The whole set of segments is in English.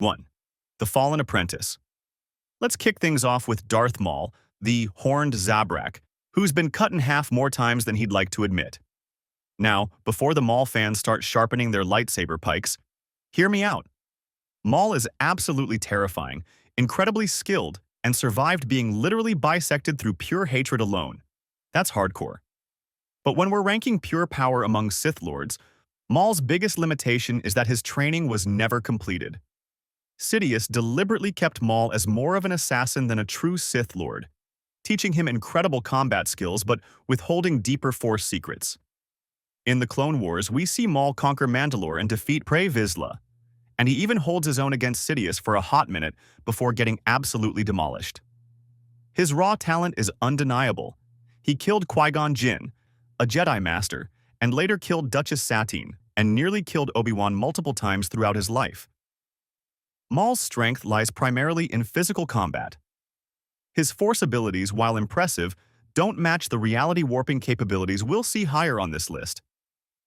1. The Fallen Apprentice. Let's kick things off with Darth Maul, the horned Zabrak, who's been cut in half more times than he'd like to admit. Now, before the Maul fans start sharpening their lightsaber pikes, hear me out. Maul is absolutely terrifying, incredibly skilled, and survived being literally bisected through pure hatred alone. That's hardcore. But when we're ranking pure power among Sith Lords, Maul's biggest limitation is that his training was never completed. Sidious deliberately kept Maul as more of an assassin than a true Sith Lord, teaching him incredible combat skills but withholding deeper Force secrets. In the Clone Wars, we see Maul conquer Mandalore and defeat Pre Vizsla, and he even holds his own against Sidious for a hot minute before getting absolutely demolished. His raw talent is undeniable. He killed Qui-Gon Jinn, a Jedi Master, and later killed Duchess Satine, and nearly killed Obi-Wan multiple times throughout his life. Maul's strength lies primarily in physical combat. His Force abilities, while impressive, don't match the reality-warping capabilities we'll see higher on this list.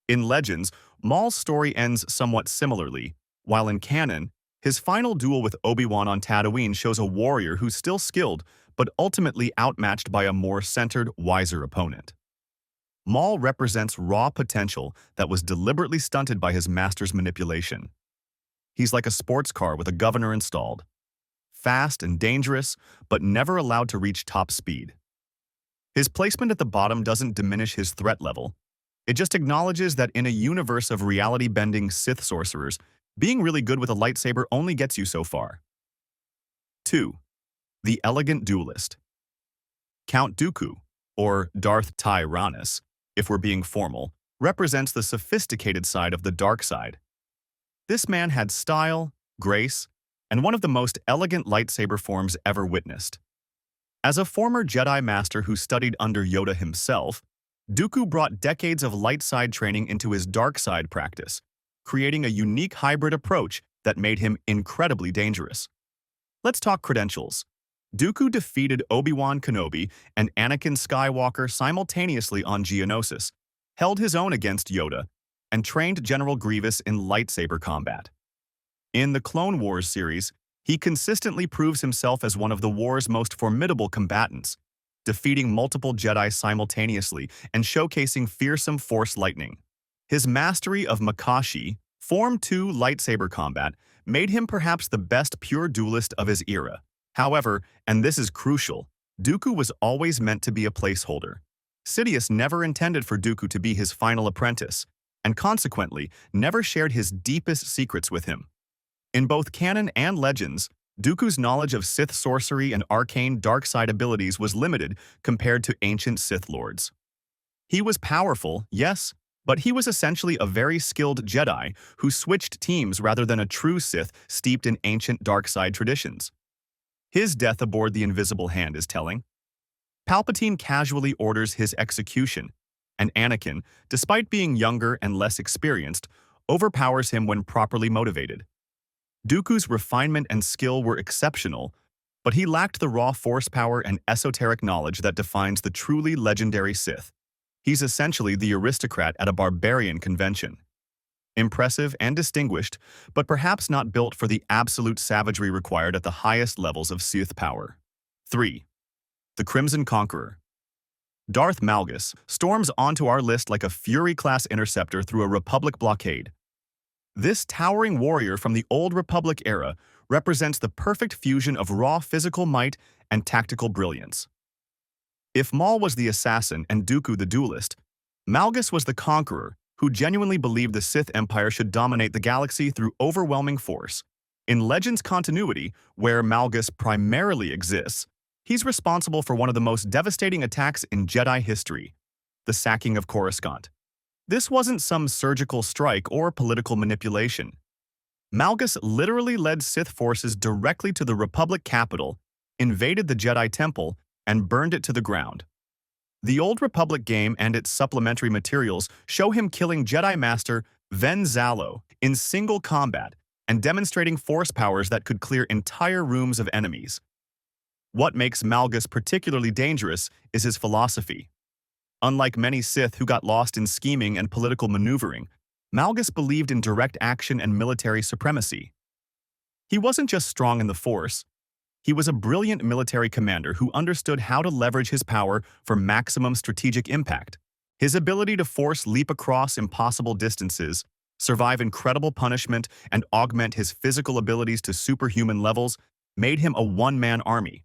In Legends, Maul's story ends somewhat similarly, while in canon, his final duel with Obi-Wan on Tatooine shows a warrior who's still skilled, but ultimately outmatched by a more centered, wiser opponent. Maul represents raw potential that was deliberately stunted by his master's manipulation. He's like a sports car with a governor installed. Fast and dangerous, but never allowed to reach top speed. His placement at the bottom doesn't diminish his threat level. It just acknowledges that in a universe of reality-bending Sith sorcerers, being really good with a lightsaber only gets you so far. 2. The Elegant Duelist. Count Dooku, or Darth Tyrannus, if we're being formal, represents the sophisticated side of the dark side. This man had style, grace, and one of the most elegant lightsaber forms ever witnessed. As a former Jedi Master who studied under Yoda himself, Dooku brought decades of light side training into his dark side practice, creating a unique hybrid approach that made him incredibly dangerous. Let's talk credentials. Dooku defeated Obi-Wan Kenobi and Anakin Skywalker simultaneously on Geonosis, held his own against Yoda, and trained General Grievous in lightsaber combat. In the Clone Wars series, he consistently proves himself as one of the war's most formidable combatants, defeating multiple Jedi simultaneously and showcasing fearsome Force lightning. His mastery of Makashi, Form 2 lightsaber combat, made him perhaps the best pure duelist of his era. However, and this is crucial, Dooku was always meant to be a placeholder. Sidious never intended for Dooku to be his final apprentice, and consequently never shared his deepest secrets with him. In both canon and legends, Dooku's knowledge of Sith sorcery and arcane dark side abilities was limited compared to ancient Sith Lords. He was powerful, yes, but he was essentially a very skilled Jedi who switched teams rather than a true Sith steeped in ancient dark side traditions. His death aboard the Invisible Hand is telling. Palpatine casually orders his execution, and Anakin, despite being younger and less experienced, overpowers him when properly motivated. Dooku's refinement and skill were exceptional, but he lacked the raw Force power and esoteric knowledge that defines the truly legendary Sith. He's essentially the aristocrat at a barbarian convention. Impressive and distinguished, but perhaps not built for the absolute savagery required at the highest levels of Sith power. 3. The Crimson Conqueror. Darth Malgus storms onto our list like a Fury-class interceptor through a Republic blockade. This towering warrior from the Old Republic era represents the perfect fusion of raw physical might and tactical brilliance. If Maul was the assassin and Dooku the duelist, Malgus was the conqueror who genuinely believed the Sith Empire should dominate the galaxy through overwhelming force. In Legends continuity, where Malgus primarily exists, he's responsible for one of the most devastating attacks in Jedi history, the sacking of Coruscant. This wasn't some surgical strike or political manipulation. Malgus literally led Sith forces directly to the Republic capital, invaded the Jedi Temple, and burned it to the ground. The Old Republic game and its supplementary materials show him killing Jedi Master Ven Zalo in single combat and demonstrating Force powers that could clear entire rooms of enemies. What makes Malgus particularly dangerous is his philosophy. Unlike many Sith who got lost in scheming and political maneuvering, Malgus believed in direct action and military supremacy. He wasn't just strong in the Force, he was a brilliant military commander who understood how to leverage his power for maximum strategic impact. His ability to force leap across impossible distances, survive incredible punishment, and augment his physical abilities to superhuman levels made him a one-man army.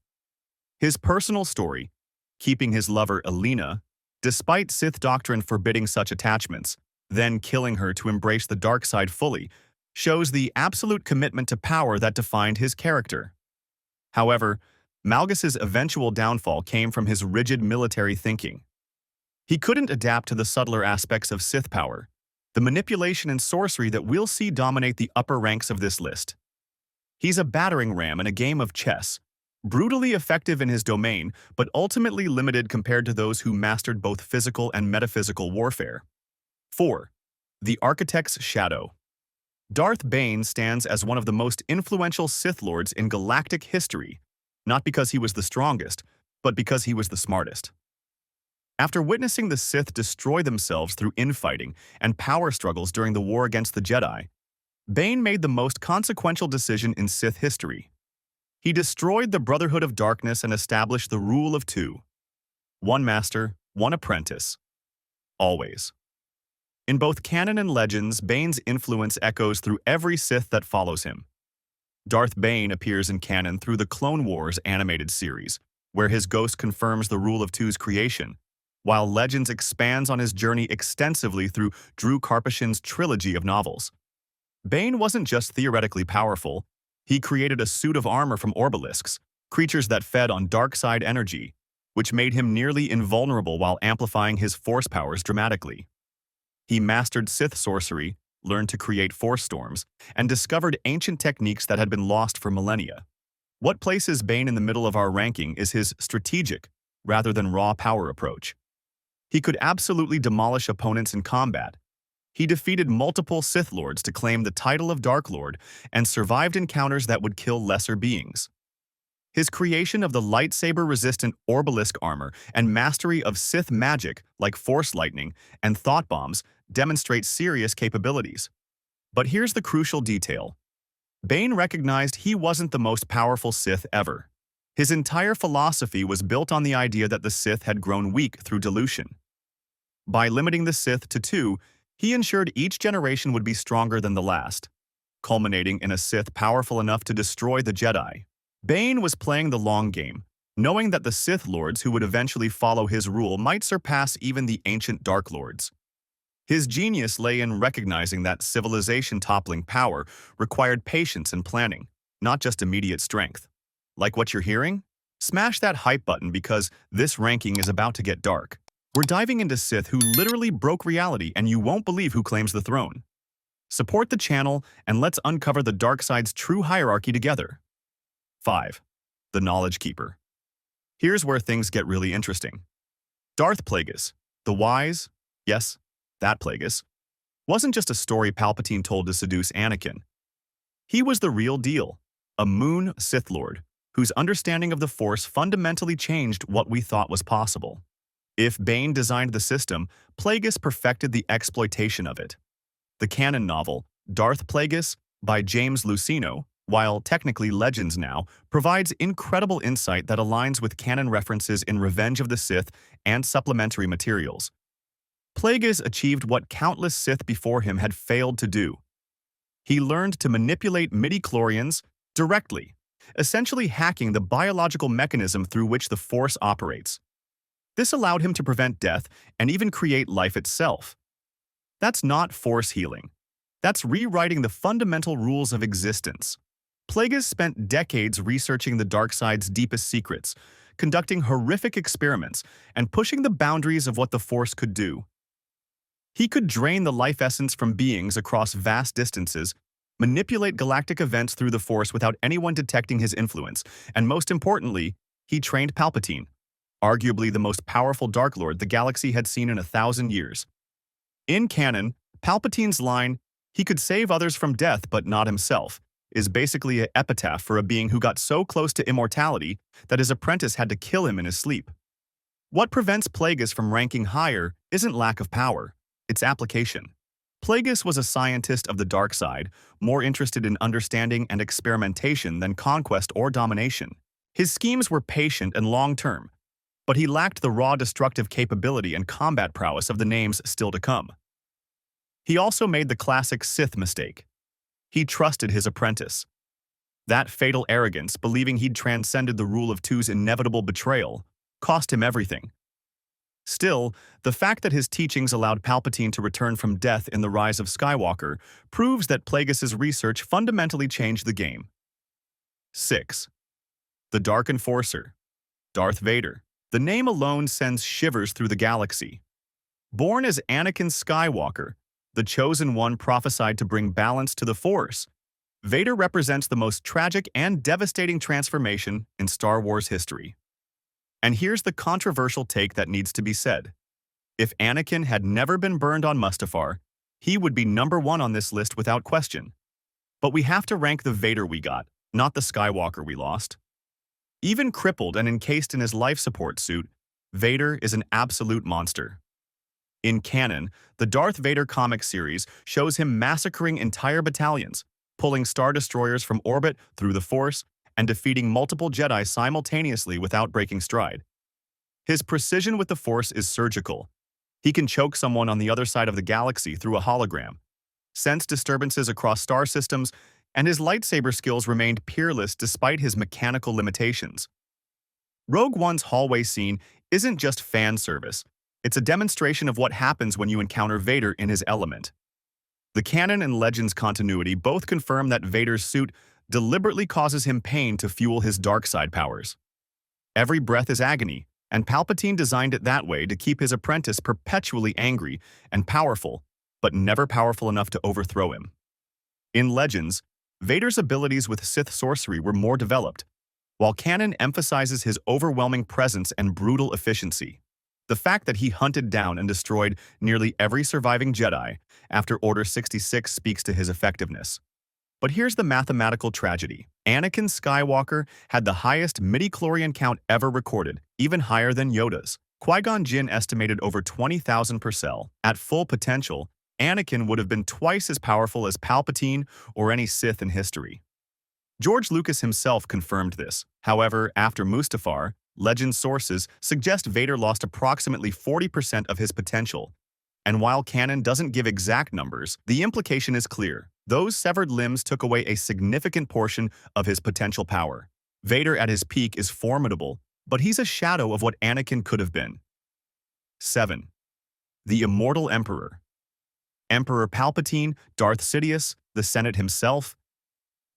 His personal story, keeping his lover Alina, despite Sith doctrine forbidding such attachments, then killing her to embrace the dark side fully, shows the absolute commitment to power that defined his character. However, Malgus's eventual downfall came from his rigid military thinking. He couldn't adapt to the subtler aspects of Sith power, the manipulation and sorcery that we'll see dominate the upper ranks of this list. He's a battering ram in a game of chess, brutally effective in his domain, but ultimately limited compared to those who mastered both physical and metaphysical warfare. 4. The Architect's Shadow. Darth Bane stands as one of the most influential Sith Lords in galactic history, not because he was the strongest, but because he was the smartest. After witnessing the Sith destroy themselves through infighting and power struggles during the war against the Jedi, Bane made the most consequential decision in Sith history. He destroyed the Brotherhood of Darkness and established the rule of two. One master, one apprentice. Always. In both canon and legends, Bane's influence echoes through every Sith that follows him. Darth Bane appears in canon through the Clone Wars animated series, where his ghost confirms the Rule of Two's creation, while Legends expands on his journey extensively through Drew Karpyshyn's trilogy of novels. Bane wasn't just theoretically powerful, he created a suit of armor from obelisks, creatures that fed on dark side energy, which made him nearly invulnerable while amplifying his Force powers dramatically. He mastered Sith sorcery, learned to create Force storms, and discovered ancient techniques that had been lost for millennia. What places Bane in the middle of our ranking is his strategic, rather than raw power approach. He could absolutely demolish opponents in combat. He defeated multiple Sith Lords to claim the title of Dark Lord and survived encounters that would kill lesser beings. His creation of the lightsaber-resistant Orbalisk armor and mastery of Sith magic like Force lightning and thought bombs demonstrates serious capabilities. But here's the crucial detail. Bane recognized he wasn't the most powerful Sith ever. His entire philosophy was built on the idea that the Sith had grown weak through dilution. By limiting the Sith to two, he ensured each generation would be stronger than the last, culminating in a Sith powerful enough to destroy the Jedi. Bane was playing the long game, knowing that the Sith Lords who would eventually follow his rule might surpass even the ancient Dark Lords. His genius lay in recognizing that civilization-toppling power required patience and planning, not just immediate strength. Like what you're hearing? Smash that hype button because this ranking is about to get dark. We're diving into Sith who literally broke reality and you won't believe who claims the throne. Support the channel and let's uncover the dark side's true hierarchy together. 5. The Knowledge Keeper. Here's where things get really interesting. Darth Plagueis, the wise, yes, that Plagueis, wasn't just a story Palpatine told to seduce Anakin. He was the real deal, a Moon Sith Lord, whose understanding of the Force fundamentally changed what we thought was possible. If Bane designed the system, Plagueis perfected the exploitation of it. The canon novel, Darth Plagueis, by James Luceno, while technically Legends now, provides incredible insight that aligns with canon references in Revenge of the Sith and supplementary materials. Plagueis achieved what countless Sith before him had failed to do. He learned to manipulate midichlorians directly, essentially hacking the biological mechanism through which the Force operates. This allowed him to prevent death and even create life itself. That's not Force healing. That's rewriting the fundamental rules of existence. Plagueis spent decades researching the dark side's deepest secrets, conducting horrific experiments, and pushing the boundaries of what the Force could do. He could drain the life essence from beings across vast distances, manipulate galactic events through the Force without anyone detecting his influence, and most importantly, he trained Palpatine, arguably the most powerful Dark Lord the galaxy had seen in 1,000 years. In canon, Palpatine's line, "He could save others from death but not himself," is basically an epitaph for a being who got so close to immortality that his apprentice had to kill him in his sleep. What prevents Plagueis from ranking higher isn't lack of power, it's application. Plagueis was a scientist of the dark side, more interested in understanding and experimentation than conquest or domination. His schemes were patient and long-term, but he lacked the raw destructive capability and combat prowess of the names still to come. He also made the classic Sith mistake. He trusted his apprentice. That fatal arrogance, believing he'd transcended the rule of two's inevitable betrayal, cost him everything. Still, the fact that his teachings allowed Palpatine to return from death in The Rise of Skywalker proves that Plagueis' research fundamentally changed the game. 6. The Dark Enforcer, Darth Vader. The name alone sends shivers through the galaxy. Born as Anakin Skywalker, the Chosen One prophesied to bring balance to the Force, Vader represents the most tragic and devastating transformation in Star Wars history. And here's the controversial take that needs to be said. If Anakin had never been burned on Mustafar, he would be number 1 on this list without question. But we have to rank the Vader we got, not the Skywalker we lost. Even crippled and encased in his life support suit, Vader is an absolute monster. In canon, the Darth Vader comic series shows him massacring entire battalions, pulling Star Destroyers from orbit through the Force, and defeating multiple Jedi simultaneously without breaking stride. His precision with the Force is surgical. He can choke someone on the other side of the galaxy through a hologram, sense disturbances across star systems, and his lightsaber skills remained peerless despite his mechanical limitations. Rogue One's hallway scene isn't just fan service. It's a demonstration of what happens when you encounter Vader in his element. The canon and Legends continuity both confirm that Vader's suit deliberately causes him pain to fuel his dark side powers. Every breath is agony, and Palpatine designed it that way to keep his apprentice perpetually angry and powerful, but never powerful enough to overthrow him. In Legends, Vader's abilities with Sith sorcery were more developed, while canon emphasizes his overwhelming presence and brutal efficiency. The fact that he hunted down and destroyed nearly every surviving Jedi after Order 66 speaks to his effectiveness. But here's the mathematical tragedy. Anakin Skywalker had the highest midi-chlorian count ever recorded, even higher than Yoda's. Qui-Gon Jinn estimated over 20,000 per cell. At full potential, Anakin would have been twice as powerful as Palpatine or any Sith in history. George Lucas himself confirmed this. However, after Mustafar, Legend sources suggest Vader lost approximately 40% of his potential. And while canon doesn't give exact numbers, the implication is clear. Those severed limbs took away a significant portion of his potential power. Vader at his peak is formidable, but he's a shadow of what Anakin could have been. 7. The Immortal Emperor. Emperor Palpatine, Darth Sidious, the Senate himself.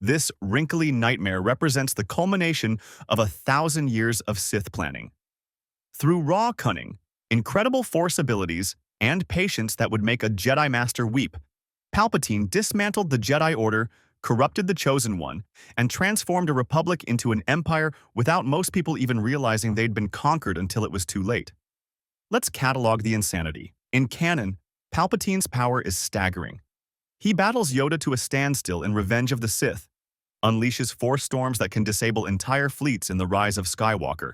This wrinkly nightmare represents the culmination of 1,000 years of Sith planning. Through raw cunning, incredible Force abilities, and patience that would make a Jedi Master weep, Palpatine dismantled the Jedi Order, corrupted the Chosen One, and transformed a republic into an empire without most people even realizing they'd been conquered until it was too late. Let's catalog the insanity. In canon, Palpatine's power is staggering. He battles Yoda to a standstill in Revenge of the Sith, unleashes Force storms that can disable entire fleets in The Rise of Skywalker,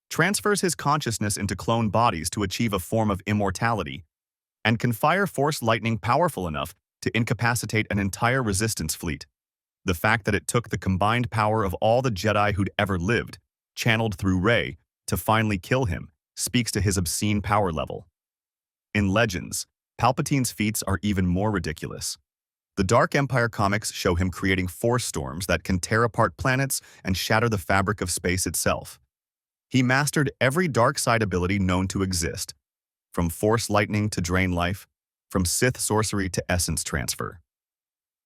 transfers his consciousness into clone bodies to achieve a form of immortality, and can fire Force lightning powerful enough to incapacitate an entire Resistance fleet. The fact that it took the combined power of all the Jedi who'd ever lived, channeled through Rey, to finally kill him, speaks to his obscene power level. In Legends, Palpatine's feats are even more ridiculous. The Dark Empire comics show him creating Force storms that can tear apart planets and shatter the fabric of space itself. He mastered every dark side ability known to exist, from Force lightning to drain life, from Sith sorcery to essence transfer.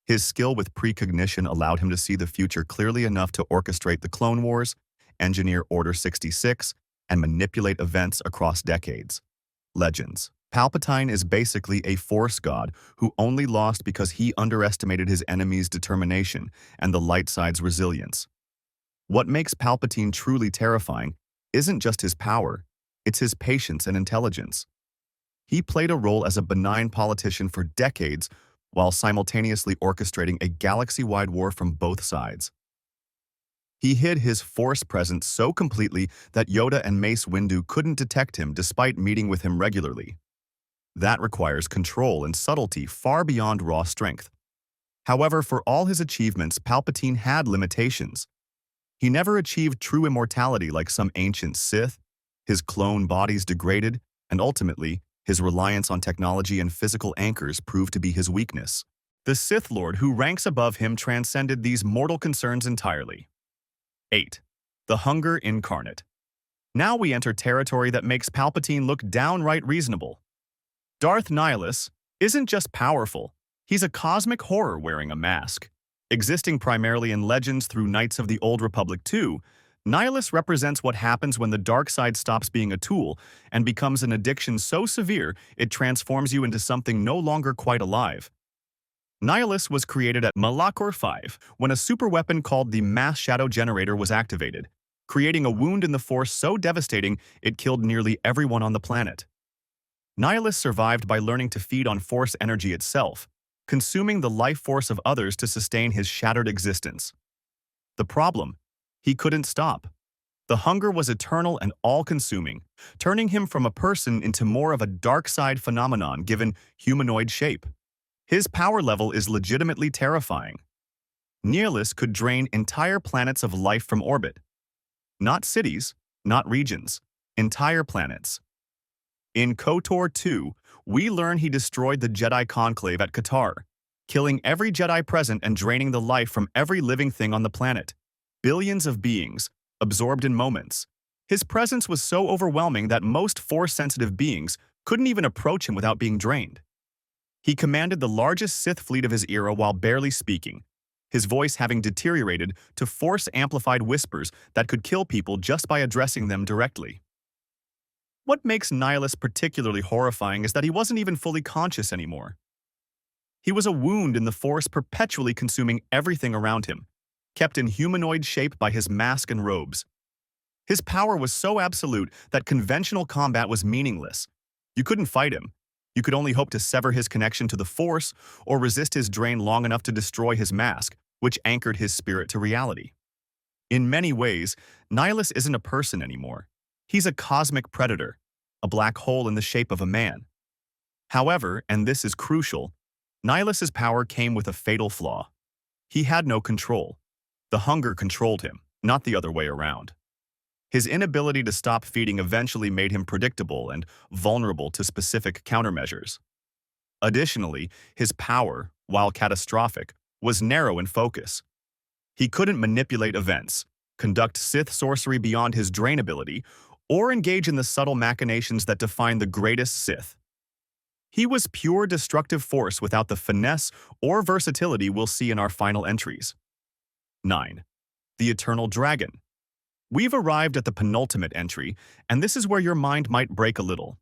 His skill with precognition allowed him to see the future clearly enough to orchestrate the Clone Wars, engineer Order 66, and manipulate events across decades. Legends. Palpatine is basically a Force god who only lost because he underestimated his enemy's determination and the light side's resilience. What makes Palpatine truly terrifying isn't just his power, it's his patience and intelligence. He played a role as a benign politician for decades while simultaneously orchestrating a galaxy-wide war from both sides. He hid his Force presence so completely that Yoda and Mace Windu couldn't detect him despite meeting with him regularly. That requires control and subtlety far beyond raw strength. However, for all his achievements, Palpatine had limitations. He never achieved true immortality like some ancient Sith. His clone bodies degraded, and ultimately, his reliance on technology and physical anchors proved to be his weakness. The Sith Lord who ranks above him transcended these mortal concerns entirely. 8. The Hunger Incarnate. Now we enter territory that makes Palpatine look downright reasonable. Darth Nihilus isn't just powerful, he's a cosmic horror wearing a mask. Existing primarily in legends through Knights of the Old Republic 2, Nihilus represents what happens when the dark side stops being a tool and becomes an addiction so severe it transforms you into something no longer quite alive. Nihilus was created at Malachor 5 when a superweapon called the Mass Shadow Generator was activated, creating a wound in the Force so devastating it killed nearly everyone on the planet. Nihilus survived by learning to feed on Force energy itself, consuming the life force of others to sustain his shattered existence. The problem? He couldn't stop. The hunger was eternal and all-consuming, turning him from a person into more of a dark side phenomenon given humanoid shape. His power level is legitimately terrifying. Nihilus could drain entire planets of life from orbit. Not cities, not regions, entire planets. In KOTOR 2, we learn he destroyed the Jedi Conclave at Qatar, killing every Jedi present and draining the life from every living thing on the planet. Billions of beings, absorbed in moments. His presence was so overwhelming that most Force-sensitive beings couldn't even approach him without being drained. He commanded the largest Sith fleet of his era while barely speaking, his voice having deteriorated to Force-amplified whispers that could kill people just by addressing them directly. What makes Nihilus particularly horrifying is that he wasn't even fully conscious anymore. He was a wound in the Force perpetually consuming everything around him, kept in humanoid shape by his mask and robes. His power was so absolute that conventional combat was meaningless. You couldn't fight him. You could only hope to sever his connection to the Force or resist his drain long enough to destroy his mask, which anchored his spirit to reality. In many ways, Nihilus isn't a person anymore. He's a cosmic predator, a black hole in the shape of a man. However, and this is crucial, Nihilus's power came with a fatal flaw. He had no control. The hunger controlled him, not the other way around. His inability to stop feeding eventually made him predictable and vulnerable to specific countermeasures. Additionally, his power, while catastrophic, was narrow in focus. He couldn't manipulate events, conduct Sith sorcery beyond his drain ability, or engage in the subtle machinations that define the greatest Sith. He was pure destructive force without the finesse or versatility we'll see in our final entries. 9. The Eternal Dragon. We've arrived at the penultimate entry, and this is where your mind might break a little.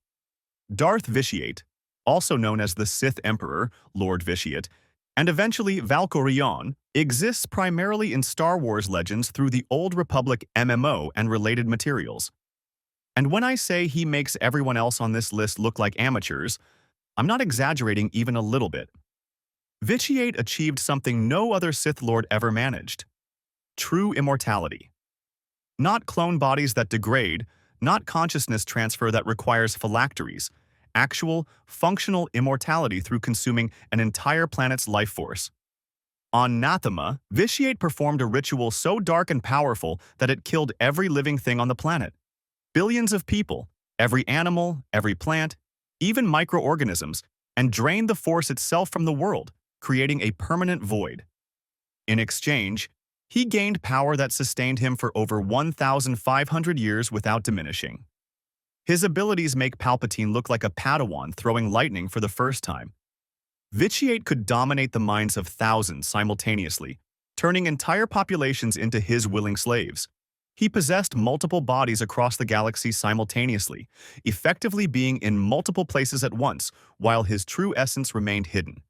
Darth Vitiate, also known as the Sith Emperor, Lord Vitiate, and eventually Valkorion, exists primarily in Star Wars legends through the Old Republic MMO and related materials. And when I say he makes everyone else on this list look like amateurs, I'm not exaggerating even a little bit. Vitiate achieved something no other Sith Lord ever managed: true immortality. Not clone bodies that degrade, not consciousness transfer that requires phylacteries, actual, functional immortality through consuming an entire planet's life force. On Nathema, Vitiate performed a ritual so dark and powerful that it killed every living thing on the planet. Billions of people, every animal, every plant, even microorganisms, and drained the Force itself from the world, creating a permanent void. In exchange, he gained power that sustained him for over 1,500 years without diminishing. His abilities make Palpatine look like a Padawan throwing lightning for the first time. Vitiate could dominate the minds of thousands simultaneously, turning entire populations into his willing slaves. He possessed multiple bodies across the galaxy simultaneously, effectively being in multiple places at once, while his true essence remained hidden.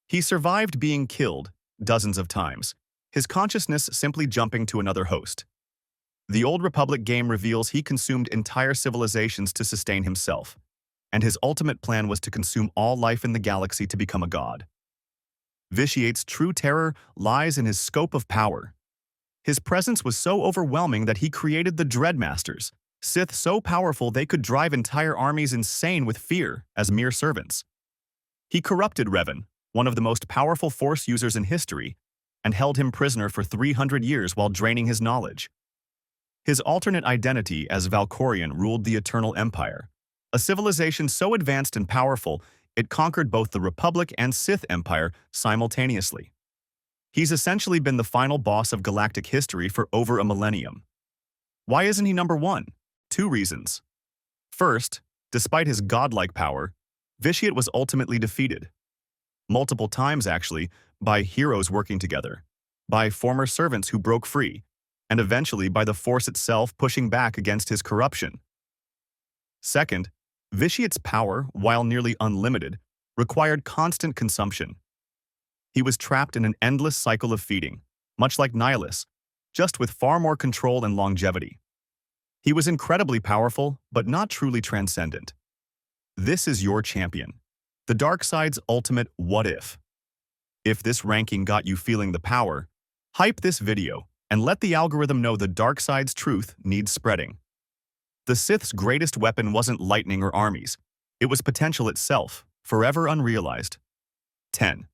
He survived being killed dozens of times, his consciousness simply jumping to another host. The Old Republic game reveals he consumed entire civilizations to sustain himself, and his ultimate plan was to consume all life in the galaxy to become a god. Vitiate's true terror lies in his scope of power. His presence was so overwhelming that he created the Dreadmasters, Sith so powerful they could drive entire armies insane with fear as mere servants. He corrupted Revan, one of the most powerful Force users in history, and held him prisoner for 300 years while draining his knowledge. His alternate identity as Valkorion ruled the Eternal Empire, a civilization so advanced and powerful it conquered both the Republic and Sith Empire simultaneously. He's essentially been the final boss of galactic history for over a millennium. Why isn't he number one? Two reasons. First, despite his godlike power, Vitiate was ultimately defeated. Multiple times, actually, by heroes working together, by former servants who broke free, and eventually by the Force itself pushing back against his corruption. Second, Vitiate's power, while nearly unlimited, required constant consumption. He was trapped in an endless cycle of feeding, much like Nihilus, just with far more control and longevity. He was incredibly powerful, but not truly transcendent. This is your champion, the dark side's ultimate what if. If this ranking got you feeling the power, hype this video and let the algorithm know the dark side's truth needs spreading. The Sith's greatest weapon wasn't lightning or armies. It was potential itself, forever unrealized. 10.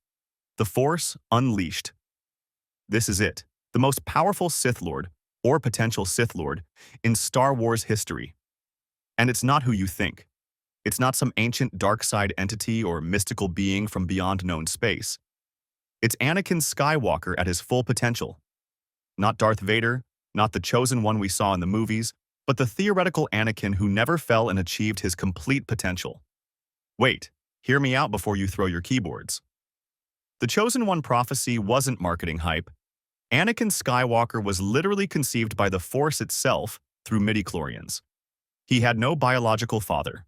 The Force Unleashed. This is it, the most powerful Sith Lord, or potential Sith Lord, in Star Wars history. And it's not who you think. It's not some ancient dark side entity or mystical being from beyond known space. It's Anakin Skywalker at his full potential. Not Darth Vader, not the chosen one we saw in the movies, but the theoretical Anakin who never fell and achieved his complete potential. Wait, hear me out before you throw your keyboards. The Chosen One prophecy wasn't marketing hype. Anakin Skywalker was literally conceived by the Force itself through midichlorians. He had no biological father.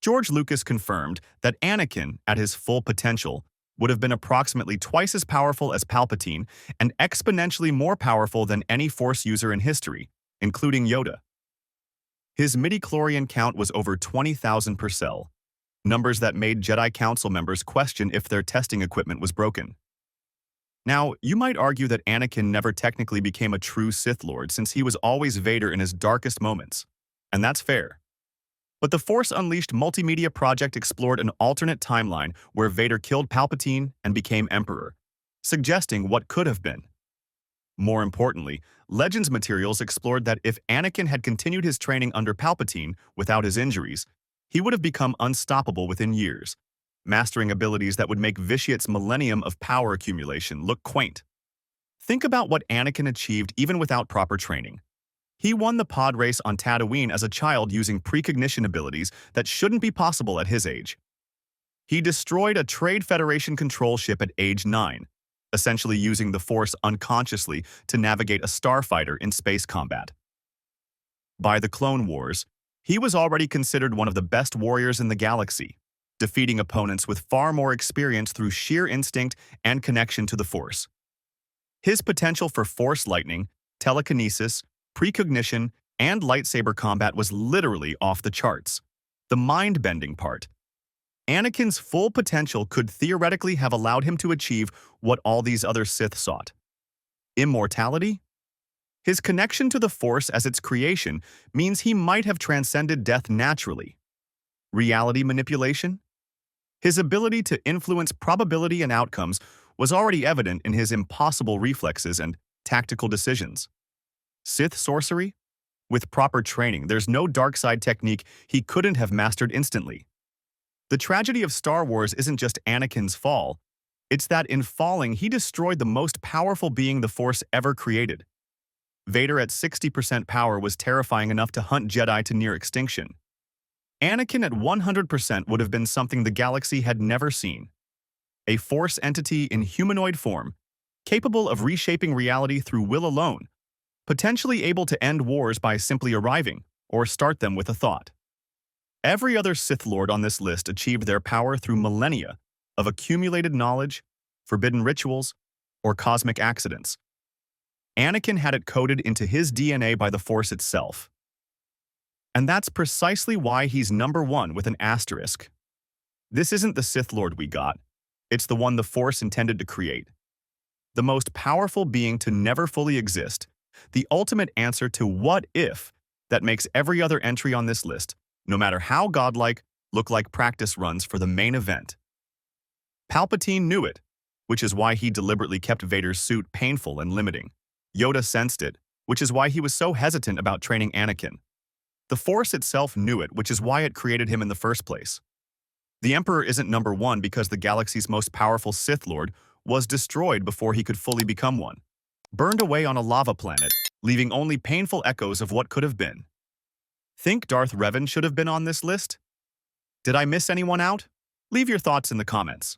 George Lucas confirmed that Anakin, at his full potential, would have been approximately twice as powerful as Palpatine and exponentially more powerful than any Force user in history, including Yoda. His midichlorian count was over 20,000 per cell, numbers that made Jedi Council members question if their testing equipment was broken. Now, you might argue that Anakin never technically became a true Sith Lord since he was always Vader in his darkest moments, and that's fair. But the Force Unleashed multimedia project explored an alternate timeline where Vader killed Palpatine and became Emperor, suggesting what could have been. More importantly, Legends materials explored that if Anakin had continued his training under Palpatine without his injuries, he would have become unstoppable within years, mastering abilities that would make Vitiate's millennium of power accumulation look quaint. Think about what Anakin achieved even without proper training. He won the pod race on Tatooine as a child using precognition abilities that shouldn't be possible at his age. He destroyed a Trade Federation control ship at age 9, essentially using the Force unconsciously to navigate a starfighter in space combat. By the Clone Wars, he was already considered one of the best warriors in the galaxy, defeating opponents with far more experience through sheer instinct and connection to the Force. His potential for Force lightning, telekinesis, precognition, and lightsaber combat was literally off the charts. The mind-bending part. Anakin's full potential could theoretically have allowed him to achieve what all these other Sith sought. Immortality? His connection to the Force as its creation means he might have transcended death naturally. Reality manipulation? His ability to influence probability and outcomes was already evident in his impossible reflexes and tactical decisions. Sith sorcery? With proper training, there's no dark side technique he couldn't have mastered instantly. The tragedy of Star Wars isn't just Anakin's fall. It's that in falling, he destroyed the most powerful being the Force ever created. Vader at 60% power was terrifying enough to hunt Jedi to near extinction. Anakin at 100% would have been something the galaxy had never seen. A Force entity in humanoid form, capable of reshaping reality through will alone, potentially able to end wars by simply arriving, or start them with a thought. Every other Sith Lord on this list achieved their power through millennia of accumulated knowledge, forbidden rituals, or cosmic accidents. Anakin had it coded into his DNA by the Force itself. And that's precisely why he's number one with an asterisk. This isn't the Sith Lord we got. It's the one the Force intended to create. The most powerful being to never fully exist, the ultimate answer to what if that makes every other entry on this list, no matter how godlike, look like practice runs for the main event. Palpatine knew it, which is why he deliberately kept Vader's suit painful and limiting. Yoda sensed it, which is why he was so hesitant about training Anakin. The Force itself knew it, which is why it created him in the first place. The Emperor isn't number one because the galaxy's most powerful Sith Lord was destroyed before he could fully become one. Burned away on a lava planet, leaving only painful echoes of what could have been. Think Darth Revan should have been on this list? Did I miss anyone out? Leave your thoughts in the comments.